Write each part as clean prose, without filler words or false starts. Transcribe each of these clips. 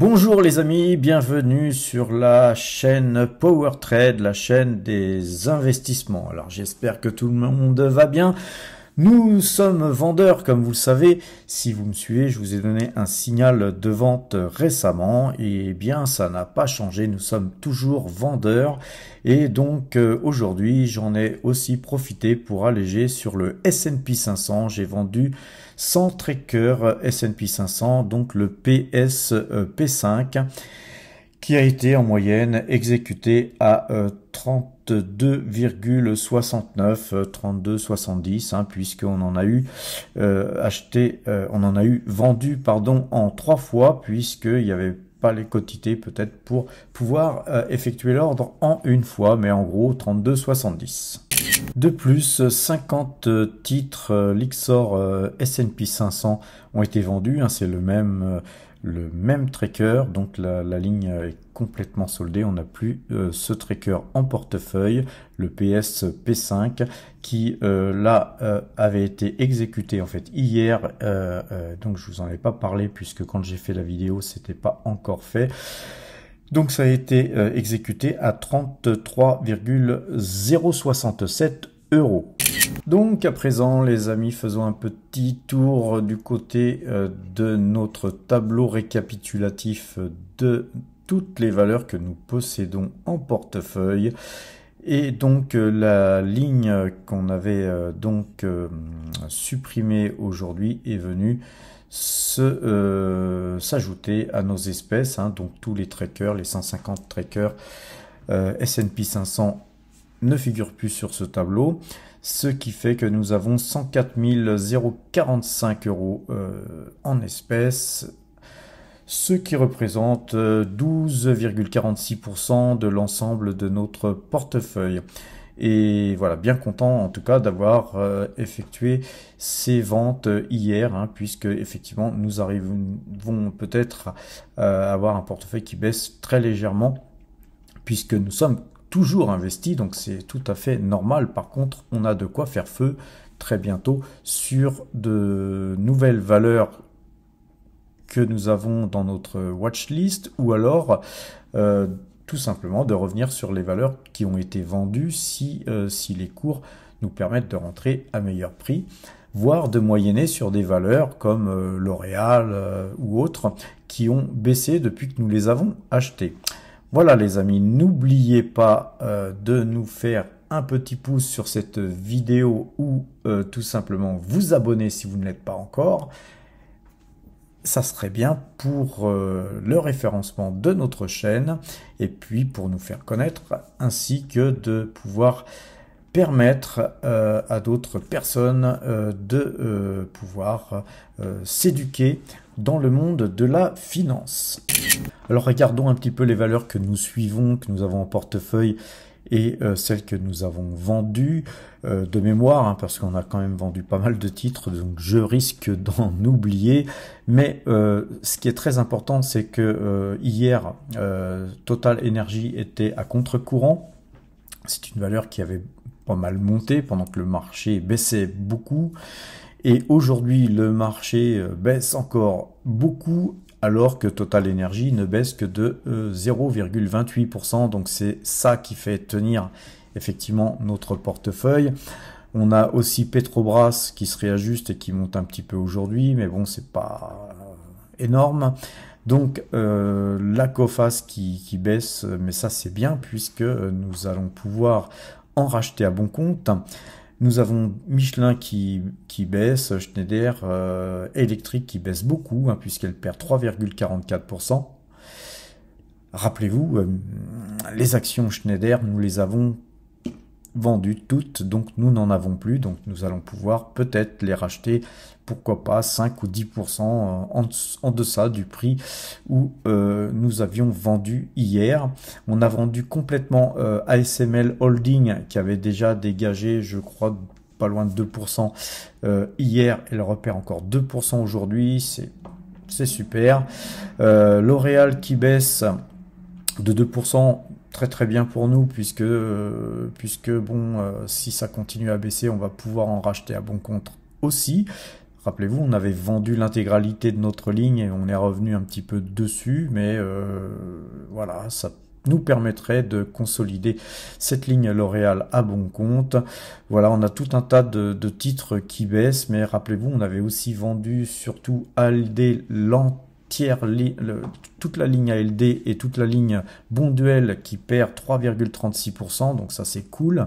Bonjour les amis, bienvenue sur la chaîne Power Trade, la chaîne des investissements. Alors j'espère que tout le monde va bien. Nous sommes vendeurs, comme vous le savez. Si vous me suivez, je vous ai donné un signal de vente récemment. Et bien, ça n'a pas changé. Nous sommes toujours vendeurs. Et donc, aujourd'hui, j'en ai aussi profité pour alléger sur le S&P 500. J'ai vendu 100 trackers S&P 500, donc le PSP5, qui a été en moyenne exécuté à 32,69, 32,70, puisqu'on en a eu vendu en 3 fois, puisqu'il n'y avait pas les quotités peut-être pour pouvoir effectuer l'ordre en une fois, mais en gros 32,70. De plus, 50 titres Lyxor S&P 500 ont été vendus, c'est le même tracker, donc la ligne est complètement soldée. On n'a plus ce tracker en portefeuille, le PSP5, qui avait été exécuté en fait hier, donc je vous en ai pas parlé puisque quand j'ai fait la vidéo c'était pas encore fait. Donc ça a été exécuté à 33,067 €. Donc à présent les amis, faisons un petit tour du côté de notre tableau récapitulatif de toutes les valeurs que nous possédons en portefeuille. Et donc la ligne qu'on avait supprimée aujourd'hui est venue s'ajouter à nos espèces, donc tous les trackers, les 150 trackers S&P 500 ne figurent plus sur ce tableau, ce qui fait que nous avons 104 045 € en espèces, ce qui représente 12,46% de l'ensemble de notre portefeuille. Et voilà, bien content en tout cas d'avoir effectué ces ventes hier, puisque effectivement nous arrivons peut-être à avoir un portefeuille qui baisse très légèrement, puisque nous sommes toujours investis, donc c'est tout à fait normal. Par contre, on a de quoi faire feu très bientôt sur de nouvelles valeurs que nous avons dans notre watchlist, ou alors tout simplement de revenir sur les valeurs qui ont été vendues si les cours nous permettent de rentrer à meilleur prix, voire de moyenner sur des valeurs comme L'Oréal ou autres qui ont baissé depuis que nous les avons achetées. Voilà les amis, n'oubliez pas de nous faire un petit pouce sur cette vidéo ou tout simplement vous abonner si vous ne l'êtes pas encore. Ça serait bien pour le référencement de notre chaîne et puis pour nous faire connaître, ainsi que de pouvoir permettre à d'autres personnes de pouvoir s'éduquer dans le monde de la finance. Alors regardons un petit peu les valeurs que nous suivons, que nous avons en portefeuille, et celles que nous avons vendues de mémoire, parce qu'on a quand même vendu pas mal de titres, donc je risque d'en oublier. Mais ce qui est très important, c'est que hier, Total Energy était à contre-courant. C'est une valeur qui avait pas mal monté pendant que le marché baissait beaucoup. Et aujourd'hui, le marché baisse encore beaucoup, alors que Total Energy ne baisse que de 0,28%. Donc c'est ça qui fait tenir effectivement notre portefeuille. On a aussi Petrobras qui se réajuste et qui monte un petit peu aujourd'hui, mais bon, c'est pas énorme. Donc la Coface qui baisse, mais ça c'est bien puisque nous allons pouvoir en racheter à bon compte. Nous avons Michelin qui baisse, Schneider Electric qui baisse beaucoup, puisqu'elle perd 3,44%. Rappelez-vous, les actions Schneider, nous les avons vendues toutes, donc nous n'en avons plus, donc nous allons pouvoir peut-être les racheter, pourquoi pas 5 ou 10% en deçà du prix où nous avions vendu hier. On a vendu complètement ASML Holding qui avait déjà dégagé, je crois, pas loin de 2% hier. Elle repère encore 2% aujourd'hui, c'est super. L'Oréal qui baisse de 2%, très bien pour nous, puisque bon, si ça continue à baisser, on va pouvoir en racheter à bon compte aussi. Rappelez-vous, on avait vendu l'intégralité de notre ligne et on est revenu un petit peu dessus, mais voilà, ça nous permettrait de consolider cette ligne L'Oréal à bon compte. Voilà, on a tout un tas de titres qui baissent, mais rappelez-vous, on avait aussi vendu surtout ALD toute la ligne ALD et toute la ligne Bonduelle qui perd 3,36%, donc ça c'est cool.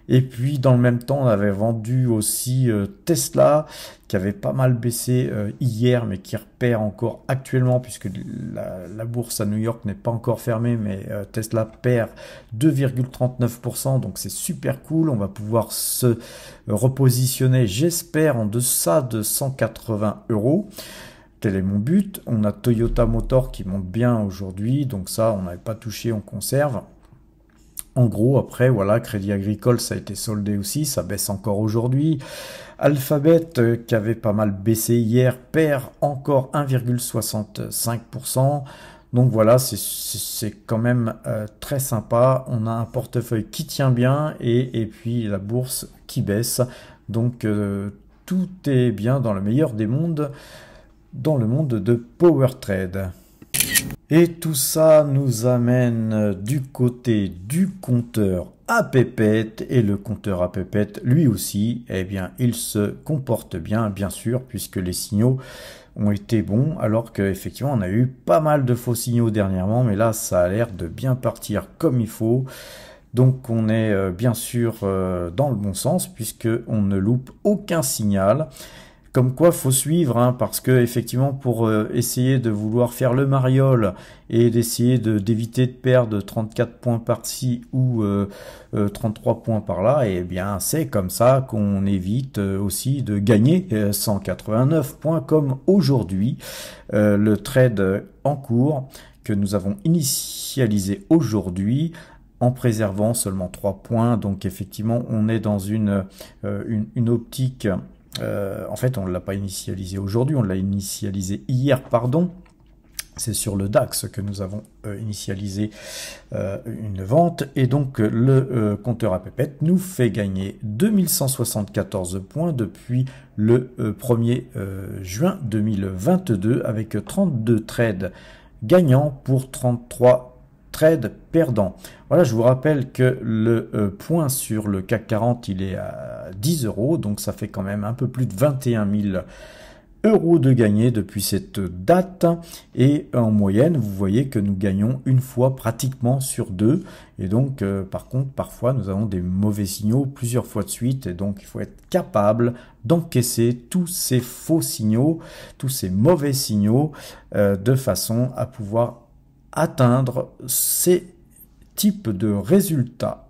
Et puis dans le même temps, on avait vendu aussi Tesla, qui avait pas mal baissé hier, mais qui repère encore actuellement, puisque la bourse à New York n'est pas encore fermée, mais Tesla perd 2,39%, donc c'est super cool. On va pouvoir se repositionner, j'espère, en deçà de 180 €. Tel est mon but. On a Toyota Motor qui monte bien aujourd'hui, donc ça, on n'avait pas touché, on conserve. En gros, après, voilà, Crédit Agricole, ça a été soldé aussi, ça baisse encore aujourd'hui. Alphabet, qui avait pas mal baissé hier, perd encore 1,65%. Donc voilà, c'est quand même très sympa. On a un portefeuille qui tient bien et puis la bourse qui baisse. Donc tout est bien dans le meilleur des mondes, dans le monde de PowerTrade. Et tout ça nous amène du côté du compteur à pépette, et le compteur à pépette, lui aussi, eh bien, il se comporte bien, bien sûr, puisque les signaux ont été bons, alors qu'effectivement, on a eu pas mal de faux signaux dernièrement, mais là, ça a l'air de bien partir comme il faut. Donc, on est bien sûr dans le bon sens, puisque on ne loupe aucun signal. Comme quoi, faut suivre, hein, parce que effectivement, pour essayer de vouloir faire le mariole et d'essayer d'éviter de perdre 34 points par-ci ou 33 points par-là, eh bien, c'est comme ça qu'on évite aussi de gagner 189 points comme aujourd'hui. Le trade en cours que nous avons initialisé aujourd'hui, en préservant seulement 3 points. Donc effectivement, on est dans une optique. En fait, on ne l'a pas initialisé aujourd'hui, on l'a initialisé hier, pardon. C'est sur le DAX que nous avons initialisé une vente. Et donc, le compteur à pépette nous fait gagner 2174 points depuis le 1er juin 2022 avec 32 trades gagnants pour 33 trade perdant. Voilà, je vous rappelle que le point sur le CAC 40, il est à 10 €, donc ça fait quand même un peu plus de 21 000 € de gagné depuis cette date. Et en moyenne, vous voyez que nous gagnons une fois pratiquement sur deux. Et donc, par contre, parfois, nous avons des mauvais signaux plusieurs fois de suite. Et donc, il faut être capable d'encaisser tous ces faux signaux, tous ces mauvais signaux, de façon à pouvoir atteindre ces types de résultats.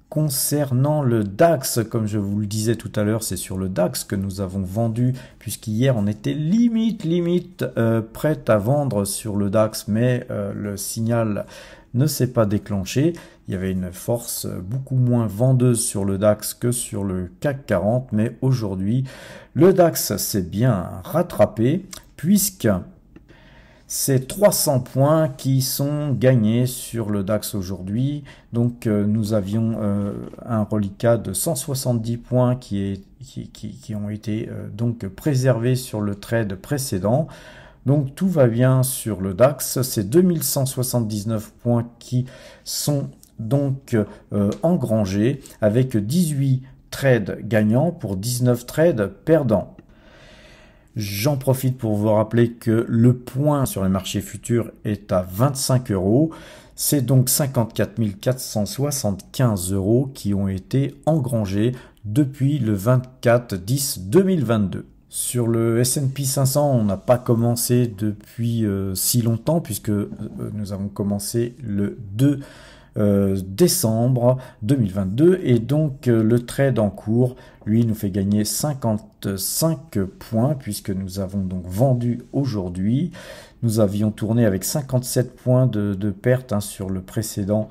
Concernant le DAX, comme je vous le disais tout à l'heure, c'est sur le DAX que nous avons vendu, puisqu'hier on était limite prêt à vendre sur le DAX, mais le signal ne s'est pas déclenché. Il y avait une force beaucoup moins vendeuse sur le DAX que sur le CAC 40, mais aujourd'hui, le DAX s'est bien rattrapé, puisque c'est 300 points qui sont gagnés sur le DAX aujourd'hui. Donc nous avions un reliquat de 170 points qui ont été donc préservés sur le trade précédent. Donc tout va bien sur le DAX. C'est 2179 points qui sont donc engrangés avec 18 trades gagnants pour 19 trades perdants. J'en profite pour vous rappeler que le point sur les marchés futurs est à 25 €. C'est donc 54 475 € qui ont été engrangés depuis le 24/10/2022. Sur le S&P 500, on n'a pas commencé depuis si longtemps, puisque nous avons commencé le 2 décembre 2022, et donc le trade en cours, lui, nous fait gagner 55 points, puisque nous avons donc vendu aujourd'hui. Nous avions tourné avec 57 points de perte sur le précédent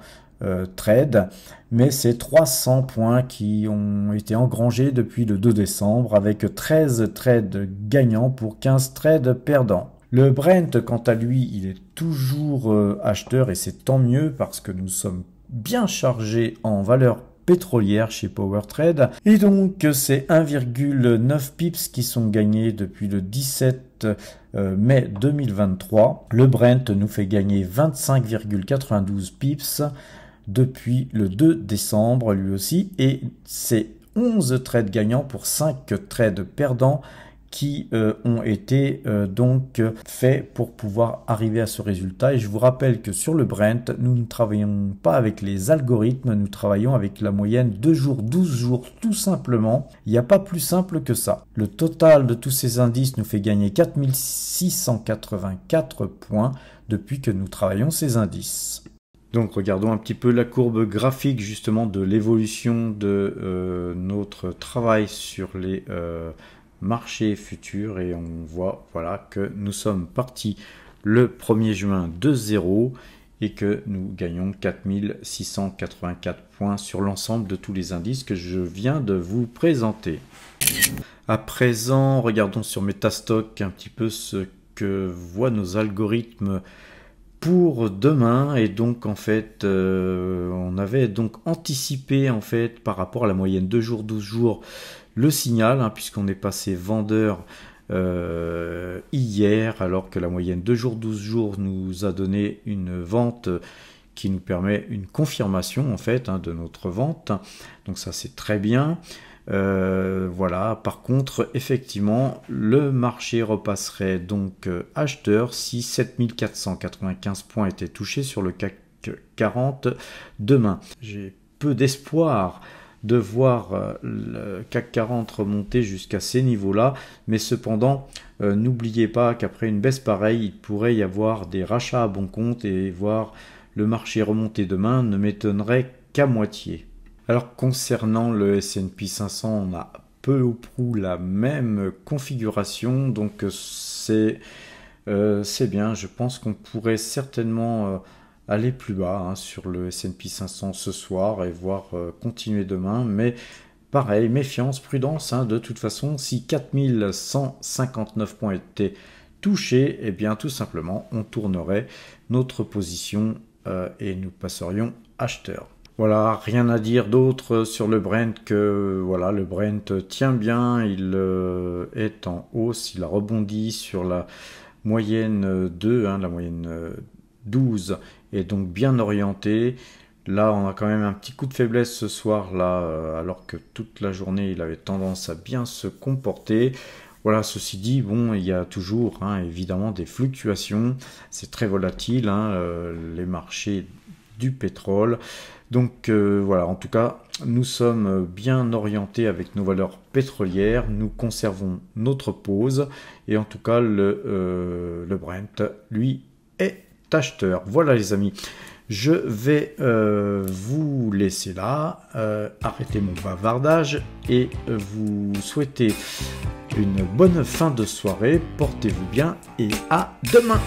trade, mais c'est 300 points qui ont été engrangés depuis le 2 décembre, avec 13 trades gagnants pour 15 trades perdants. Le Brent, quant à lui, il est toujours acheteur, et c'est tant mieux parce que nous sommes bien chargés en valeur pétrolière chez PowerTrade. Et donc c'est 1,9 pips qui sont gagnés depuis le 17 mai 2023. Le Brent nous fait gagner 25,92 pips depuis le 2 décembre lui aussi. Et c'est 11 trades gagnants pour 5 trades perdants qui ont été donc faits pour pouvoir arriver à ce résultat. Et je vous rappelle que sur le Brent, nous ne travaillons pas avec les algorithmes, nous travaillons avec la moyenne 2 jours, 12 jours, tout simplement. Il n'y a pas plus simple que ça. Le total de tous ces indices nous fait gagner 4684 points depuis que nous travaillons ces indices. Donc regardons un petit peu la courbe graphique justement de l'évolution de notre travail sur les marché futur et on voit voilà que nous sommes partis le 1er juin de 0 et que nous gagnons 4684 points sur l'ensemble de tous les indices que je viens de vous présenter. À présent, regardons sur Metastock un petit peu ce que voient nos algorithmes pour demain. Et donc en fait on avait donc anticipé en fait par rapport à la moyenne 2 jours 12 jours le signal, hein, puisqu'on est passé vendeur hier, alors que la moyenne 2 jours 12 jours nous a donné une vente qui nous permet une confirmation en fait hein, de notre vente. Donc ça c'est très bien. Voilà, par contre effectivement le marché repasserait donc acheteur si 7495 points étaient touchés sur le CAC 40 demain. J'ai peu d'espoir de voir le CAC 40 remonter jusqu'à ces niveaux-là, mais cependant, n'oubliez pas qu'après une baisse pareille, il pourrait y avoir des rachats à bon compte et voir le marché remonter demain ne m'étonnerait qu'à moitié. Alors concernant le S&P 500, on a peu ou prou la même configuration, donc c'est bien, je pense qu'on pourrait certainement aller plus bas hein, sur le S&P 500 ce soir et voir continuer demain, mais pareil, méfiance, prudence, hein, de toute façon, si 4159 points étaient touchés, et bien tout simplement on tournerait notre position et nous passerions acheteur. Voilà, rien à dire d'autre sur le Brent que voilà, le Brent tient bien, il est en hausse, il a rebondi sur la moyenne 2, hein, la moyenne 12 est donc bien orienté. Là on a quand même un petit coup de faiblesse ce soir là alors que toute la journée il avait tendance à bien se comporter. Voilà, ceci dit, bon, il y a toujours hein, évidemment des fluctuations, c'est très volatile hein, les marchés du pétrole. Donc voilà, en tout cas nous sommes bien orientés avec nos valeurs pétrolières, nous conservons notre pause et en tout cas le Brent lui est acheteur. Voilà les amis, je vais vous laisser là, arrêter mon bavardage et vous souhaiter une bonne fin de soirée, portez-vous bien et à demain.